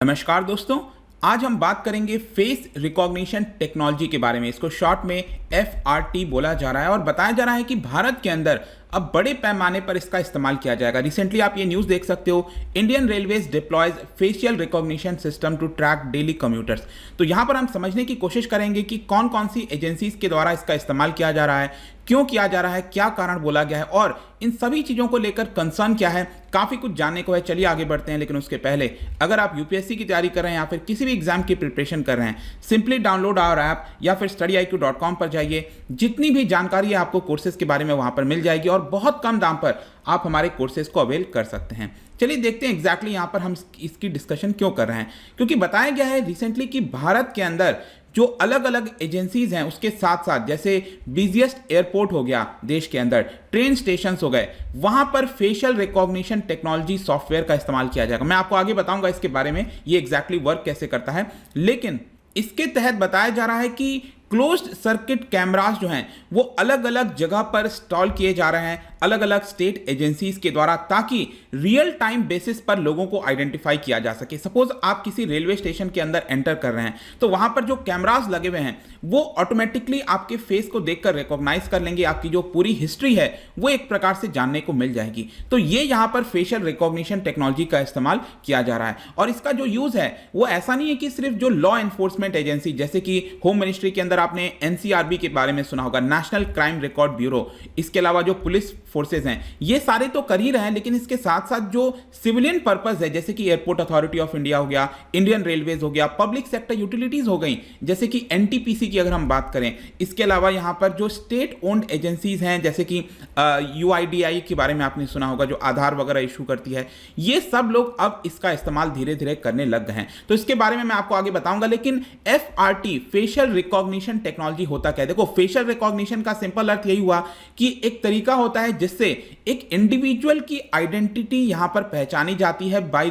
नमस्कार दोस्तों, आज हम बात करेंगे फेस रिकॉग्निशन टेक्नोलॉजी के बारे में। इसको शॉर्ट में FRT बोला जा रहा है और बताया जा रहा है कि भारत के अंदर अब बड़े पैमाने पर इसका इस्तेमाल किया जाएगा। रिसेंटली आप ये न्यूज़ देख सकते हो, Indian railways deploys facial recognition system to track daily commuters. तो यहाँ पर हम समझने की कोशिश करेंगे कि कौन कौन सी एजेंसीज के द्वारा इसका इस्तेमाल किया जा रहा है, क्यों किया जा रहा है, क्या कारण बोला गया है और इन सभी चीज़ों को लेकर कंसर्न क्या है। काफ़ी कुछ जानने को है, चलिए आगे बढ़ते हैं। लेकिन उसके पहले अगर आप यूपीएससी की तैयारी कर रहे हैं या फिर किसी भी एग्जाम की प्रिपरेशन कर रहे हैं, सिंपली डाउनलोड आवर ऐप या फिर studyIQ.com पर जाइए। जितनी भी जानकारी है आपको कोर्सेज के बारे में वहाँ पर मिल जाएगी और बहुत कम दाम पर आप हमारे कोर्सेज को अवेल कर सकते हैं। चलिए देखते हैं एग्जैक्टली यहाँ पर हम इसकी डिस्कशन क्यों कर रहे हैं। क्योंकि बताया गया है रिसेंटली कि भारत के अंदर जो अलग अलग एजेंसीज हैं उसके साथ साथ जैसे बिजिएस्ट एयरपोर्ट हो गया देश के अंदर, ट्रेन स्टेशन हो गए, वहां पर फेशियल रिकॉग्निशन टेक्नोलॉजी सॉफ्टवेयर का इस्तेमाल किया जाएगा। मैं आपको आगे बताऊंगा इसके बारे में ये एग्जैक्टली वर्क कैसे करता है। लेकिन इसके तहत बताया जा रहा है कि क्लोज्ड सर्किट कैमरास जो हैं वो अलग अलग जगह पर इंस्टॉल किए जा रहे हैं अलग अलग स्टेट एजेंसीज के द्वारा, ताकि रियल टाइम बेसिस पर लोगों को आइडेंटिफाई किया जा सके। सपोज आप किसी रेलवे स्टेशन के अंदर एंटर कर रहे हैं तो वहां पर जो कैमरास लगे हुए हैं वो ऑटोमेटिकली आपके फेस को देखकर रिकॉग्नाइज कर लेंगे, आपकी जो पूरी हिस्ट्री है वो एक प्रकार से जानने को मिल जाएगी। तो ये यहां पर फेशियल रिकॉग्निशन टेक्नोलॉजी का इस्तेमाल किया जा रहा है और इसका जो यूज है वो ऐसा नहीं है कि सिर्फ जो लॉ एनफोर्समेंट एजेंसी जैसे कि होम मिनिस्ट्री के अंदर आपने NCRB के बारे में सुना होगा, नेशनल क्राइम रिकॉर्ड ब्यूरो, इसके अलावा जो पुलिस फोर्सेज हैं ये सारे तो कर ही रहे हैं, लेकिन इसके साथ साथ जो सिविलियन पर्पस है जैसे कि एयरपोर्ट अथॉरिटी ऑफ इंडिया हो गया, इंडियन रेलवेज हो गया, पब्लिक सेक्टर यूटिलिटीज हो गई जैसे कि NTPC की अगर हम बात करें, इसके अलावा यहां पर जो स्टेट ओन्ड एजेंसीज हैं जैसे कि UIDAI के बारे में आपने सुना होगा जो आधार वगैरह इशू करती है, ये सब लोग अब इसका इस्तेमाल धीरे धीरे करने लग गए हैं। तो इसके बारे में मैं आपको आगे बताऊंगा। लेकिन FRT फेशियल रिकॉग्निशन टेक्नोलॉजी होता क्या है? देखो, फेशियल रिकॉग्निशन का सिंपल अर्थ यही हुआ कि एक तरीका होता है जिससे एक इंडिविजुअल की आइडेंटिटी यहां पर पहचानी जाती है बाय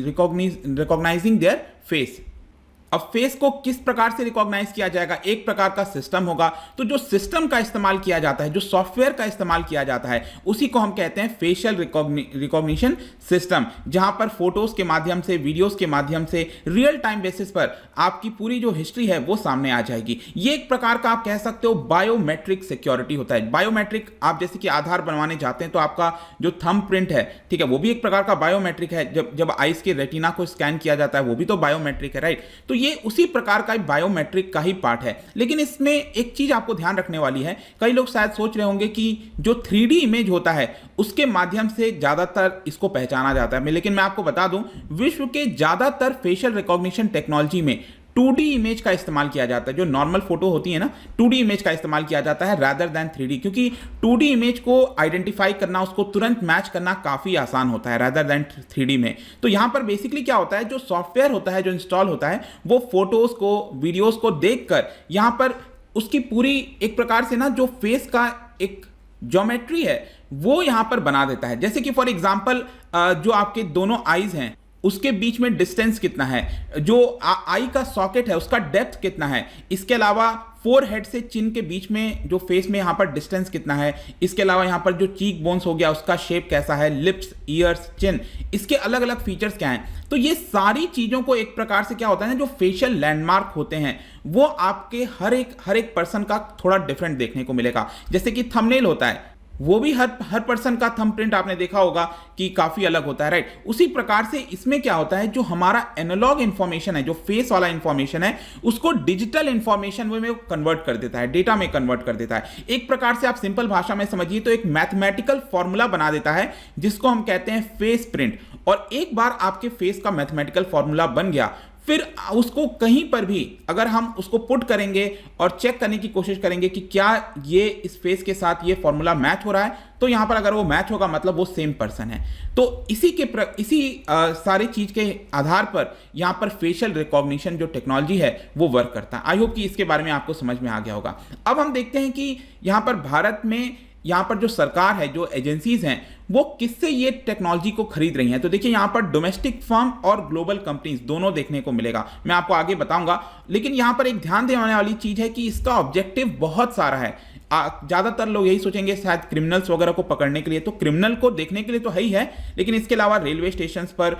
रिकॉग्नाइजिंग देयर फेस। अब फेस को किस प्रकार से रिकॉग्नाइज किया जाएगा? एक प्रकार का सिस्टम होगा। तो जो सिस्टम का इस्तेमाल किया जाता है, जो सॉफ्टवेयर का इस्तेमाल किया जाता है, उसी को हम कहते हैं फेशियल रिकॉग्निशन सिस्टम, जहां पर फोटोज के माध्यम से, वीडियोस के माध्यम से रियल टाइम बेसिस पर आपकी पूरी जो हिस्ट्री है वो सामने आ जाएगी। ये एक प्रकार का आप कह सकते हो बायोमेट्रिक सिक्योरिटी होता है। बायोमेट्रिक, आप जैसे कि आधार बनवाने जाते हैं तो आपका जो थंब प्रिंट है, ठीक है, वो भी एक प्रकार का बायोमेट्रिक है। जब आईज के रेटिना को स्कैन किया जाता है वो भी तो बायोमेट्रिक है, राइट? तो ये उसी प्रकार का बायोमेट्रिक का ही पार्ट है। लेकिन इसमें एक चीज आपको ध्यान रखने वाली है, कई लोग शायद सोच रहे होंगे कि जो 3D इमेज होता है उसके माध्यम से ज्यादातर इसको पहचाना जाता है, लेकिन मैं आपको बता दूं विश्व के ज्यादातर फेशियल रिकॉग्निशन टेक्नोलॉजी में 2D इमेज का इस्तेमाल किया जाता है। जो नॉर्मल फोटो होती है ना, 2D इमेज का इस्तेमाल किया जाता है रादर देन 3D, क्योंकि 2D इमेज को आइडेंटिफाई करना, उसको तुरंत मैच करना काफी आसान होता है रादर देन 3D में। तो यहां पर बेसिकली क्या होता है, जो सॉफ्टवेयर होता है, जो इंस्टॉल होता है, वो फोटोज को, वीडियोज को देखकर यहां पर उसकी पूरी एक प्रकार से ना जो फेस का एक ज्योमेट्री है वो यहां पर बना देता है। जैसे कि फॉर एग्जाम्पल जो आपके दोनों आईज हैं उसके बीच में डिस्टेंस कितना है, जो आई का सॉकेट है उसका डेप्थ कितना है, इसके अलावा फोरहेड से चिन के बीच में जो फेस में यहां पर डिस्टेंस कितना है, इसके अलावा यहां पर जो चीक बोन्स हो गया उसका शेप कैसा है, लिप्स, ईयर्स, चिन, इसके अलग अलग फीचर्स क्या हैं। तो ये सारी चीजों को एक प्रकार से क्या होता है ना, जो फेशियल लैंडमार्क होते हैं वो आपके हर एक पर्सन का थोड़ा डिफरेंट देखने को मिलेगा। जैसे कि थंबनेल होता है, वो भी हर पर्सन का थंब प्रिंट आपने देखा होगा कि काफी अलग होता है, राइट? उसी प्रकार से इसमें क्या होता है, जो हमारा एनालॉग इंफॉर्मेशन है, जो फेस वाला इंफॉर्मेशन है, उसको डिजिटल इंफॉर्मेशन में कन्वर्ट कर देता है, डेटा में कन्वर्ट कर देता है। एक प्रकार से आप सिंपल भाषा में समझिए तो एक मैथमेटिकल फॉर्मूला बना देता है जिसको हम कहते हैं फेस प्रिंट। और एक बार आपके फेस का मैथमेटिकल फॉर्मूला बन गया, फिर उसको कहीं पर भी अगर हम उसको पुट करेंगे और चेक करने की कोशिश करेंगे कि क्या ये इस फेस के साथ ये फॉर्मूला मैच हो रहा है, तो यहां पर अगर वो मैच होगा मतलब वो सेम पर्सन है। तो इसी सारी चीज के आधार पर यहां पर फेशियल रिकॉग्निशन जो टेक्नोलॉजी है वो वर्क करता है। आई होप कि इसके बारे में आपको समझ में आ गया होगा। अब हम देखते हैं कि यहां पर भारत में यहां पर जो सरकार है, जो एजेंसीज हैं, वो किससे ये टेक्नोलॉजी को खरीद रही हैं। तो देखिए यहां पर डोमेस्टिक फर्म और ग्लोबल कंपनीज दोनों देखने को मिलेगा, मैं आपको आगे बताऊंगा। लेकिन यहां पर एक ध्यान देने वाली चीज है कि इसका ऑब्जेक्टिव बहुत सारा है। ज़्यादातर लोग यही सोचेंगे शायद क्रिमिनल्स वगैरह को पकड़ने के लिए, तो क्रिमिनल को देखने के लिए तो है ही है, लेकिन इसके अलावा रेलवे स्टेशन पर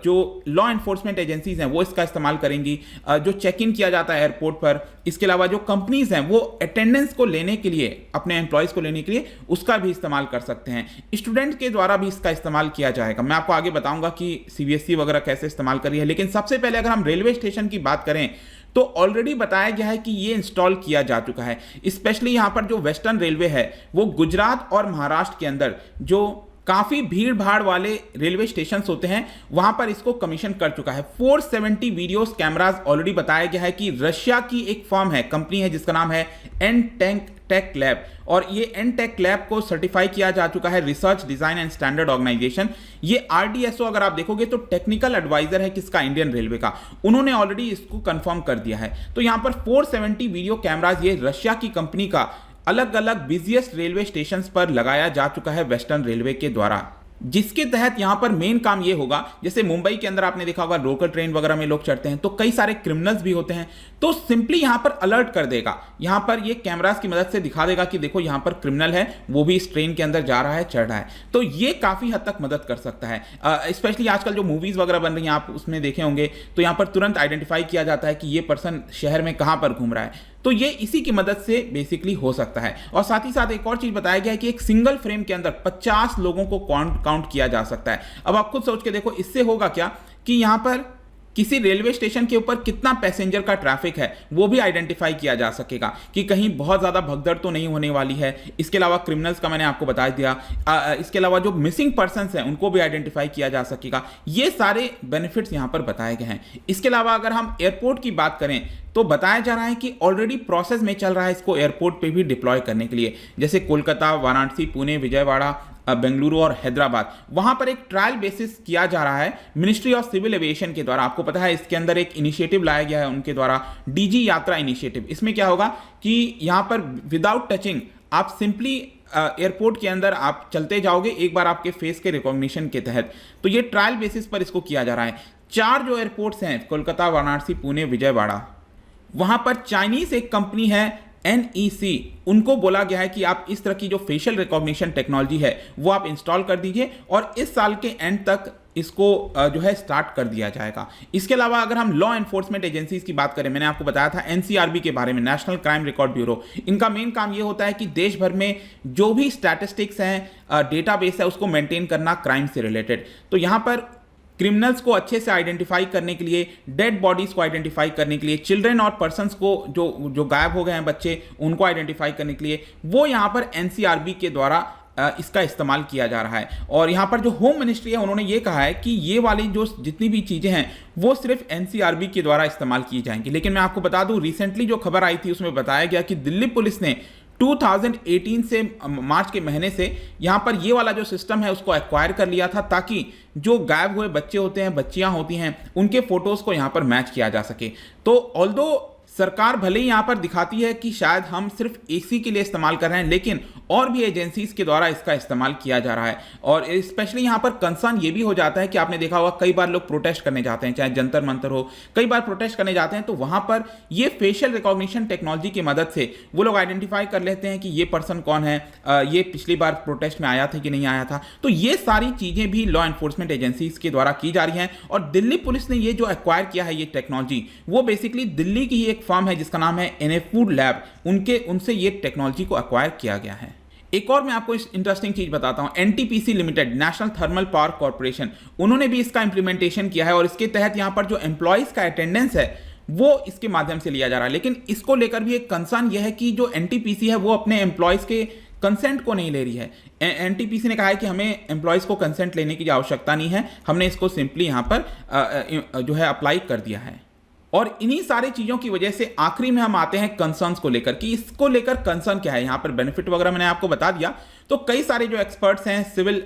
जो लॉ एनफोर्समेंट एजेंसीज हैं वो इसका इस्तेमाल करेंगी, जो चेक इन किया जाता है एयरपोर्ट पर, इसके अलावा जो कंपनीज हैं वो अटेंडेंस को लेने के लिए, अपने एम्प्लॉयज़ को लेने के लिए उसका भी इस्तेमाल कर सकते हैं। स्टूडेंट के द्वारा भी इसका इस्तेमाल किया जाएगा। मैं आपको आगे बताऊंगा कि सीबीएसई वगैरह कैसे इस्तेमाल करी है, लेकिन सबसे पहले अगर हम रेलवे स्टेशन की बात करें तो ऑलरेडी बताया गया है कि ये इंस्टॉल किया जा चुका है। स्पेशली यहां पर जो वेस्टर्न रेलवे है वो गुजरात और महाराष्ट्र के अंदर जो काफी भीड़ भाड़ वाले रेलवे स्टेशन होते हैं वहां पर इसको कमीशन कर चुका है। 470 वीडियोस कैमरास ऑलरेडी बताया गया है कि रशिया की एक फर्म है, कंपनी है जिसका नाम है एन टेक लैब, और ये एन टेक लैब को सर्टिफाई किया जा चुका है research design and standard organisation. ये आरडीएसओ अगर आप देखोगे तो टेक्निकल एडवाइजर है किसका, इंडियन रेलवे का, उन्होंने ऑलरेडी इसको कंफर्म कर दिया है। तो यहां पर 470 वीडियो कैमरास ये रशिया की कंपनी का अलग अलग बिजिएस्ट रेलवे स्टेशन पर लगाया जा चुका है वेस्टर्न रेलवे के द्वारा, जिसके तहत यहां पर मेन काम यह होगा, जैसे मुंबई के अंदर आपने देखा होगा लोकल ट्रेन वगैरह में लोग चढ़ते हैं तो कई सारे क्रिमिनल्स भी होते हैं, तो सिंपली यहां पर अलर्ट कर देगा, यहां पर ये कैमरास की मदद से दिखा देगा कि देखो यहां पर क्रिमिनल है, वो भी इस ट्रेन के अंदर जा रहा है, चढ़ रहा है। तो ये काफी हद तक मदद कर सकता है। स्पेशली आजकल जो मूवीज वगैरह बन रही हैं आप उसमें देखे होंगे, तो यहां पर तुरंत आइडेंटिफाई किया जाता है कि ये पर्सन शहर में कहां पर घूम रहा है, तो ये इसी की मदद से बेसिकली हो सकता है। और साथ ही साथ एक और चीज बताया गया है कि एक सिंगल फ्रेम के अंदर 50 लोगों को काउंट किया जा सकता है। अब आप खुद सोच के देखो इससे होगा क्या कि यहां पर किसी रेलवे स्टेशन के ऊपर कितना पैसेंजर का ट्रैफिक है वो भी आइडेंटिफाई किया जा सकेगा कि कहीं बहुत ज्यादा भगदड़ तो नहीं होने वाली है। इसके अलावा क्रिमिनल्स का मैंने आपको बता दिया, इसके अलावा जो मिसिंग पर्सन्स हैं उनको भी आइडेंटिफाई किया जा सकेगा। ये सारे बेनिफिट्स यहां पर बताए गए हैं। इसके अलावा अगर हम एयरपोर्ट की बात करें तो बताया जा रहा है कि ऑलरेडी प्रोसेस में चल रहा है इसको एयरपोर्ट पे भी डिप्लॉय करने के लिए, जैसे कोलकाता, वाराणसी, पुणे, विजयवाड़ा, बेंगलुरु और हैदराबाद, वहां पर एक ट्रायल बेसिस किया जा रहा है मिनिस्ट्री ऑफ सिविल एविएशन के द्वारा। आपको पता है इसके अंदर एक इनिशिएटिव लाया गया है उनके द्वारा, डीजी यात्रा इनिशिएटिव। इसमें क्या होगा कि यहां पर विदाउट टचिंग आप सिंपली एयरपोर्ट के अंदर आप चलते जाओगे एक बार आपके फेस के रिकॉग्निशन के तहत। तो ये ट्रायल बेसिस पर इसको किया जा रहा है। 4 जो एयरपोर्ट्स हैं, कोलकाता, वाराणसी, पुणे, विजयवाड़ा, वहां पर चाइनीज एक कंपनी है NEC, उनको बोला गया है कि आप इस तरह की जो फेशियल रिकॉग्निशन टेक्नोलॉजी है वो आप इंस्टॉल कर दीजिए और इस साल के एंड तक इसको जो है स्टार्ट कर दिया जाएगा। इसके अलावा अगर हम लॉ एनफोर्समेंट एजेंसीज की बात करें, मैंने आपको बताया था NCRB के बारे में, नेशनल क्राइम रिकॉर्ड ब्यूरो, इनका मेन काम ये होता है कि देश भर में जो भी स्टैटिस्टिक्स हैं, डेटाबेस है, उसको मेंटेन करना क्राइम से रिलेटेड। तो यहां पर क्रिमिनल्स को अच्छे से आइडेंटिफाई करने के लिए, डेड बॉडीज को आइडेंटिफाई करने के लिए, चिल्ड्रन और पर्सन्स को जो गायब हो गए हैं बच्चे, उनको आइडेंटिफाई करने के लिए, वो यहाँ पर NCRB के द्वारा इसका इस्तेमाल किया जा रहा है। और यहाँ पर जो होम मिनिस्ट्री है उन्होंने ये कहा है कि ये वाली जो जितनी भी चीज़ें हैं वो सिर्फ NCRB के द्वारा इस्तेमाल की जाएंगी। लेकिन मैं आपको बता दूं, रिसेंटली जो खबर आई थी उसमें बताया गया कि दिल्ली पुलिस ने 2018 से मार्च के महीने से यहाँ पर ये वाला जो सिस्टम है उसको एक्वायर कर लिया था, ताकि जो गायब हुए बच्चे होते हैं, बच्चियां होती हैं, उनके फोटोज को यहाँ पर मैच किया जा सके। तो ऑल्दो सरकार भले ही यहाँ पर दिखाती है कि शायद हम सिर्फ इसी के लिए इस्तेमाल कर रहे हैं, लेकिन और भी एजेंसीज के द्वारा इसका इस्तेमाल किया जा रहा है। और स्पेशली यहाँ पर कंसर्न ये भी हो जाता है कि आपने देखा होगा कई बार लोग प्रोटेस्ट करने जाते हैं, चाहे जंतर मंतर हो, कई बार प्रोटेस्ट करने जाते हैं, तो वहां पर ये फेशियल रिकॉग्निशन टेक्नोलॉजी की मदद से वो लोग आइडेंटिफाई कर लेते हैं कि ये पर्सन कौन है, ये पिछली बार प्रोटेस्ट में आया था कि नहीं आया था। तो ये सारी चीजें भी लॉ एनफोर्समेंट एजेंसीज के द्वारा की जा रही हैं। और दिल्ली पुलिस ने ये जो एक्वायर किया है ये टेक्नोलॉजी, वो बेसिकली दिल्ली की ही एक फर्म है जिसका नाम है एनेफूड लैब, उनसे ये टेक्नोलॉजी को एक्वायर किया गया है। एक और मैं आपको इस इंटरेस्टिंग चीज बताता हूं, NTPC limited, national thermal power corporation, उन्होंने भी इसका इंप्लीमेंटेशन किया है और इसके तहत यहां पर जो एम्प्लॉइज का अटेंडेंस है वो इसके माध्यम से लिया जा रहा है। लेकिन इसको लेकर भी एक कंसर्न यह है कि जो NTPC है वो अपने एम्प्लॉइज के कंसेंट को नहीं ले रही है। NTPC ने कहा है कि हमें एम्प्लॉइज को कंसेंट लेने की आवश्यकता नहीं है, हमने इसको सिंपली यहां पर जो है अप्लाई कर दिया है। और इन्हीं सारी चीजों की वजह से आखिरी में हम आते हैं कंसर्न्स को लेकर कि इसको लेकर कंसर्न क्या है। यहां पर बेनिफिट वगैरह मैंने आपको बता दिया, तो कई सारे जो एक्सपर्ट्स हैं, सिविल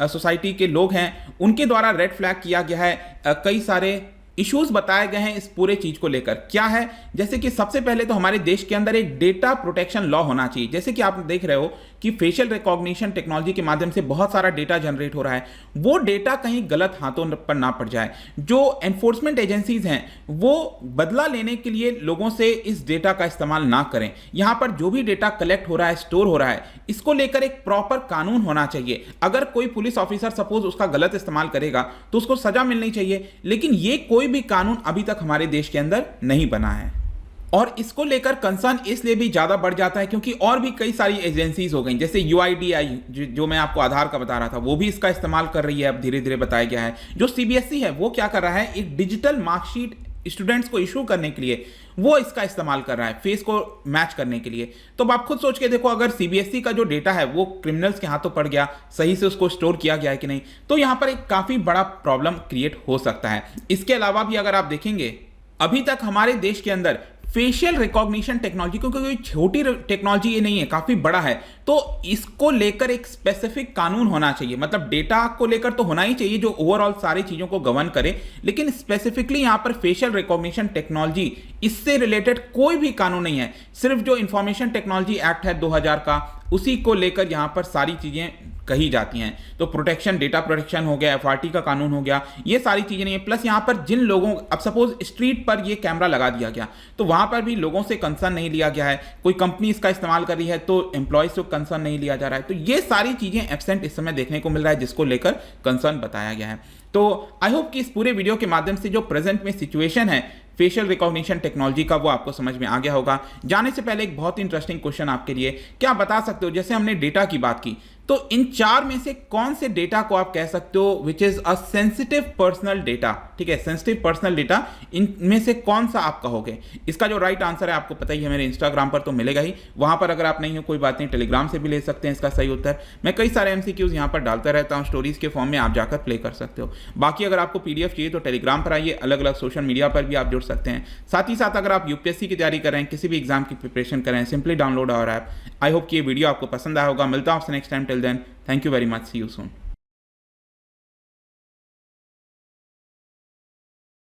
सोसाइटी के लोग हैं, उनके द्वारा रेड फ्लैग किया गया है कई सारे इश्यूज बताए गए हैं इस पूरे चीज को लेकर। क्या है, जैसे कि सबसे पहले तो हमारे देश के अंदर एक डेटा प्रोटेक्शन लॉ होना चाहिए। जैसे कि आप देख रहे हो कि फेशियल रिकॉग्निशन टेक्नोलॉजी के माध्यम से बहुत सारा डेटा जनरेट हो रहा है, वो डेटा कहीं गलत हाथों पर ना पड़ जाए। जो एनफोर्समेंट एजेंसीज हैं वो बदला लेने के लिए लोगों से इस डेटा का इस्तेमाल ना करें। यहां पर जो भी डेटा कलेक्ट हो रहा है, स्टोर हो रहा है, इसको लेकर एक प्रॉपर कानून होना चाहिए। अगर कोई पुलिस ऑफिसर सपोज उसका गलत इस्तेमाल करेगा तो उसको सजा मिलनी चाहिए, लेकिन ये कोई भी कानून अभी तक हमारे देश के अंदर नहीं बना है। और इसको लेकर कंसर्न इसलिए भी ज्यादा बढ़ जाता है क्योंकि और भी कई सारी एजेंसीज हो गई, जैसे यूआईडीआई जो मैं आपको आधार का बता रहा था, वो भी इसका इस्तेमाल कर रही है। अब धीरे धीरे बताया गया है जो सीबीएसई है वो क्या कर रहा है, एक डिजिटल मार्कशीट स्टूडेंट्स को इशू करने के लिए वो इसका इस्तेमाल कर रहा है फेस को मैच करने के लिए। तो अब आप खुद सोच के देखो, अगर सीबीएसई का जो डेटा है वो क्रिमिनल्स के हाथों पड़ गया, सही से उसको स्टोर किया गया है कि नहीं, तो यहां पर एक काफी बड़ा प्रॉब्लम क्रिएट हो सकता है। इसके अलावा भी अगर आप देखेंगे, अभी तक हमारे देश के अंदर फेशियल रिकॉग्निशन टेक्नोलॉजी, क्योंकि कोई छोटी टेक्नोलॉजी ये नहीं है, काफी बड़ा है, तो इसको लेकर एक स्पेसिफिक कानून होना चाहिए। मतलब डेटा को लेकर तो होना ही चाहिए जो ओवरऑल सारी चीजों को गवर्न करे, लेकिन स्पेसिफिकली यहां पर फेशियल रिकॉग्निशन टेक्नोलॉजी, इससे रिलेटेड कोई भी कानून नहीं है। सिर्फ जो इंफॉर्मेशन टेक्नोलॉजी एक्ट है 2000 का, उसी को लेकर यहां पर सारी चीजें कही जाती हैं। तो प्रोटेक्शन, डेटा प्रोटेक्शन हो गया, एफआरटी का कानून हो गया, ये सारी चीजें नहीं है। प्लस यहां पर जिन लोगों, अब सपोज स्ट्रीट पर ये कैमरा लगा दिया गया तो वहां पर भी लोगों से कंसर्न नहीं लिया गया है। कोई कंपनी इसका इस्तेमाल कर रही है तो एम्प्लॉयज से कंसर्न नहीं लिया जा रहा है। तो ये सारी चीजें एब्सेंट इस समय देखने को मिल रहा है, जिसको लेकर कंसर्न बताया गया है। तो आई होप कि इस पूरे वीडियो के माध्यम से जो प्रेजेंट में सिचुएशन है फेशियल रिकॉग्निशन टेक्नोलॉजी का, वो आपको समझ में आ गया होगा। जाने से पहले एक बहुत इंटरेस्टिंग क्वेश्चन आपके लिए, क्या बता सकते हो, जैसे हमने डेटा की बात की, तो इन चार में से कौन से डेटा को आप कह सकते हो which is a sensitive personal data? ठीक है, सेंसिटिव पर्सनल डेटा, इनमें से कौन सा आप कहोगे? इसका जो राइट आंसर है आपको पता ही है, मेरे इंस्टाग्राम पर तो मिलेगा ही, वहां पर अगर आप नहीं हो कोई बात नहीं, टेलीग्राम से भी ले सकते हैं इसका सही उत्तर। मैं कई सारे एमसीक्यूज यहां पर डालता रहता हूं स्टोरीज के फॉर्म में, आप जाकर प्ले कर सकते हो। बाकी अगर आपको पीडीएफ चाहिए तो टेलीग्राम पर आइए, अलग अलग सोशल मीडिया पर भी आप जुड़ सकते हैं। साथ ही साथ अगर आप यूपीएससी की तैयारी कर रहे हैं, किसी भी एग्जाम की प्रिपरेशन कर रहे हैं, simply download our app. I hope कि ये वीडियो आपको पसंद आया होगा। मिलता हूं आपसे next time, till then thank you very much, see you soon.